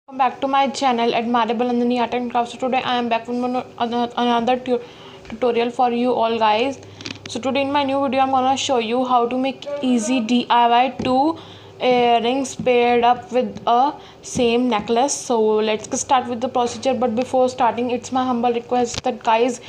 Welcome back to my channel Admirable Nandini Art and Craft. So today I am back with another tutorial for you all guys. So today in my new video I'm gonna show you how to make easy DIY two earrings paired up with a same necklace. So let's get start with the procedure. But before starting, it's my humble request that guys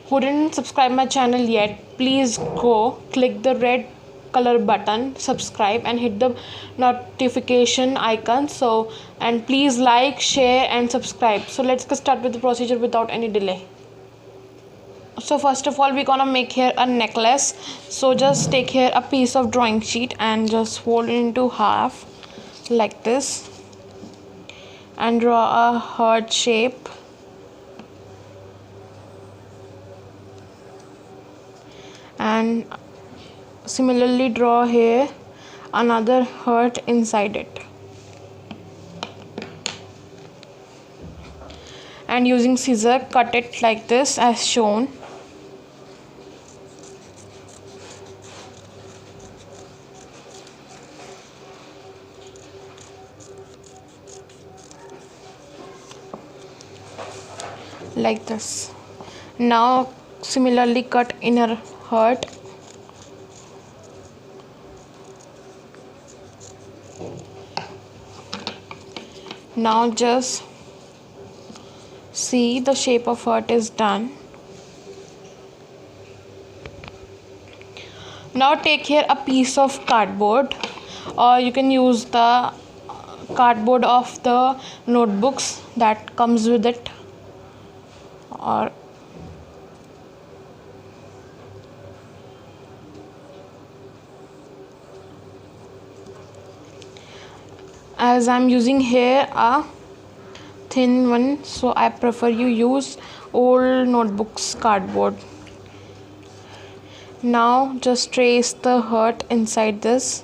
who didn't subscribe my channel yet, please go click the red color button, subscribe, and hit the notification icon. So and please like, share, and subscribe. So let's get start with the procedure without any delay. So first of all, we're gonna make here a necklace. So just take here a piece of drawing sheet and just fold it into half like this and draw a heart shape, and similarly draw here another heart inside it, and using scissor cut it like this as shown. Like this. Now similarly cut inner heart. Now just see the shape of heart is done. Now take here a piece of cardboard, or you can use the cardboard of the notebooks that comes with it, or as I'm using here a thin one, so I prefer you use old notebooks cardboard. Now just trace the heart inside this,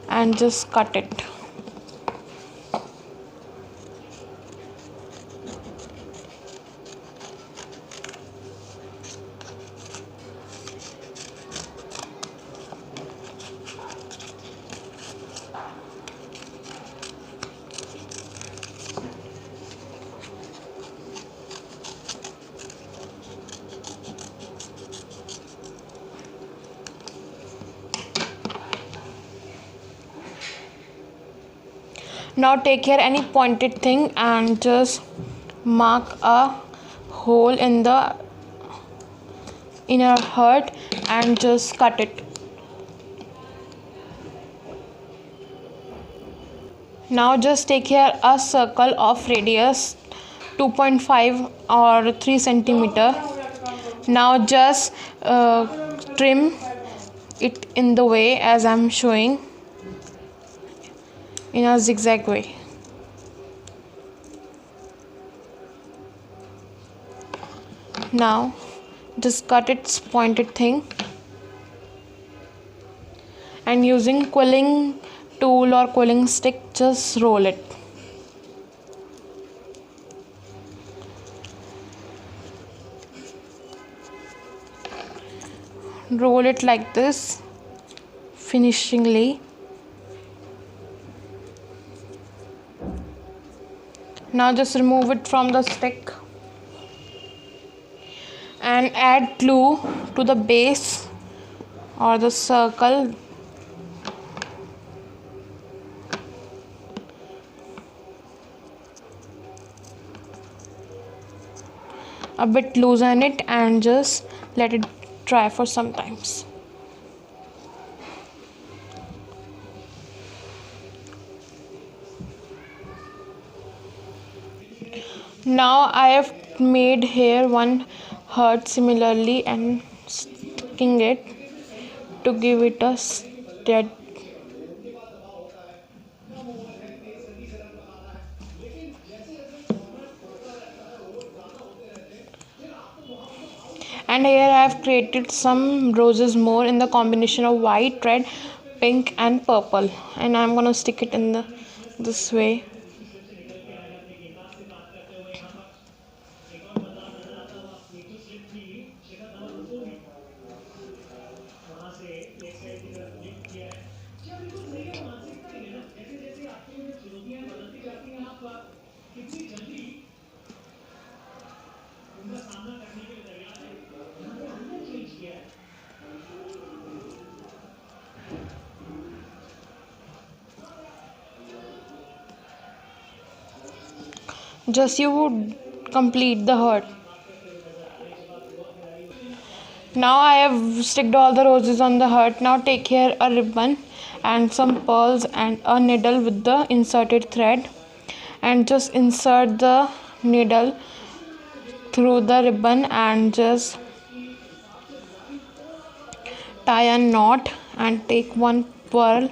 and just cut it. Now take here any pointed thing and just mark a hole in the inner heart and just cut it. Now just take here a circle of radius 2.5 or 3 centimeter. Now just trim it in the way as I'm showing, in a zigzag way. Now just cut its pointed thing, and using quilling tool or quilling stick just roll it. Roll it like this finishingly. Now just remove it from the stick and add glue to the base or the circle. A bit loosen it and just let it dry for some times. Now I have made here one heart similarly and sticking it to give it a steady. And here I have created some roses more in the combination of white, red, pink, and purple, and I'm gonna stick it in this way. Just you would complete the heart. Now I have sticked all the roses on the heart. Now take here a ribbon and some pearls and a needle with the inserted thread, and just insert the needle through the ribbon and just tie a knot, and take one pearl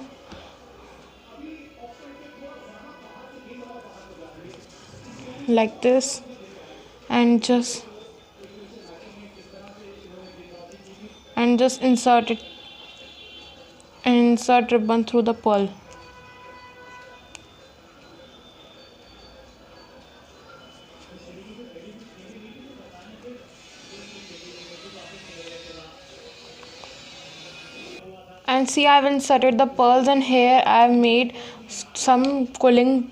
like this and just insert it and insert ribbon through the pearl. And see, I've inserted the pearls, and here I've made some quilling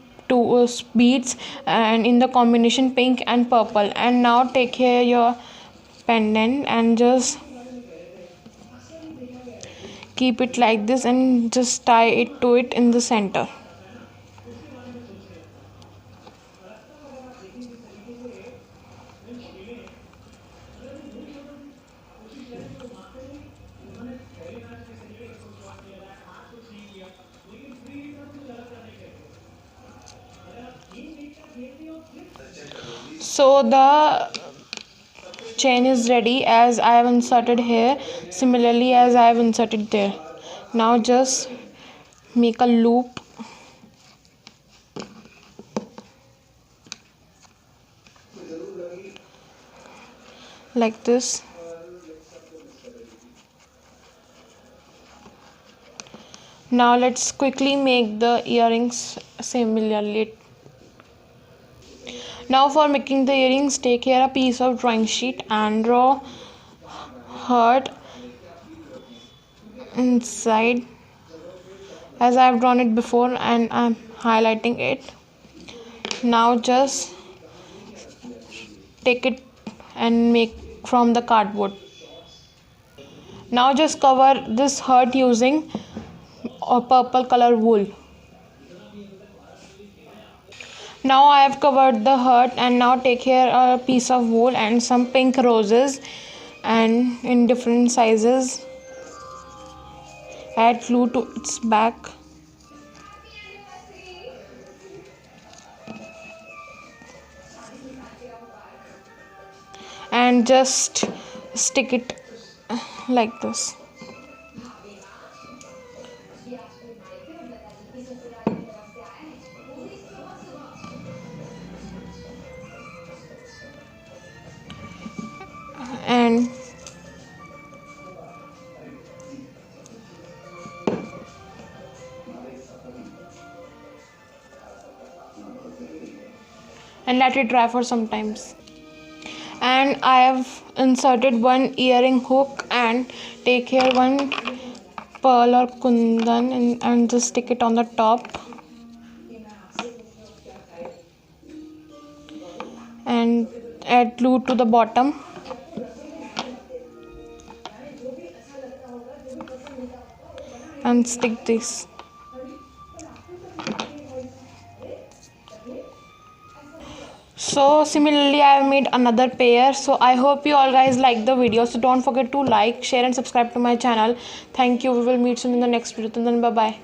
beads and in the combination pink and purple. And now take here your pendant and just keep it like this and just tie it to it in the center. So the chain is ready as I have inserted here, similarly as I have inserted there. Now just make a loop like this. Now let's quickly make the earrings similarly. Now for making the earrings, take here a piece of drawing sheet and draw heart inside as I have drawn it before, and I'm highlighting it. Now just take it and make from the cardboard. Now just cover this heart using a purple color wool. Now I have covered the heart, and now take here a piece of wool and some pink roses and in different sizes. Add glue to its back. And just stick it like this. And let it dry for some times. And I have inserted one earring hook, and take here one pearl or kundan and just stick it on the top and add glue to the bottom. And stick this. So similarly I have made another pair. So I hope you all guys like the video. So don't forget to like, share and subscribe to my channel. Thank you. We will meet soon in the next video. Then bye bye.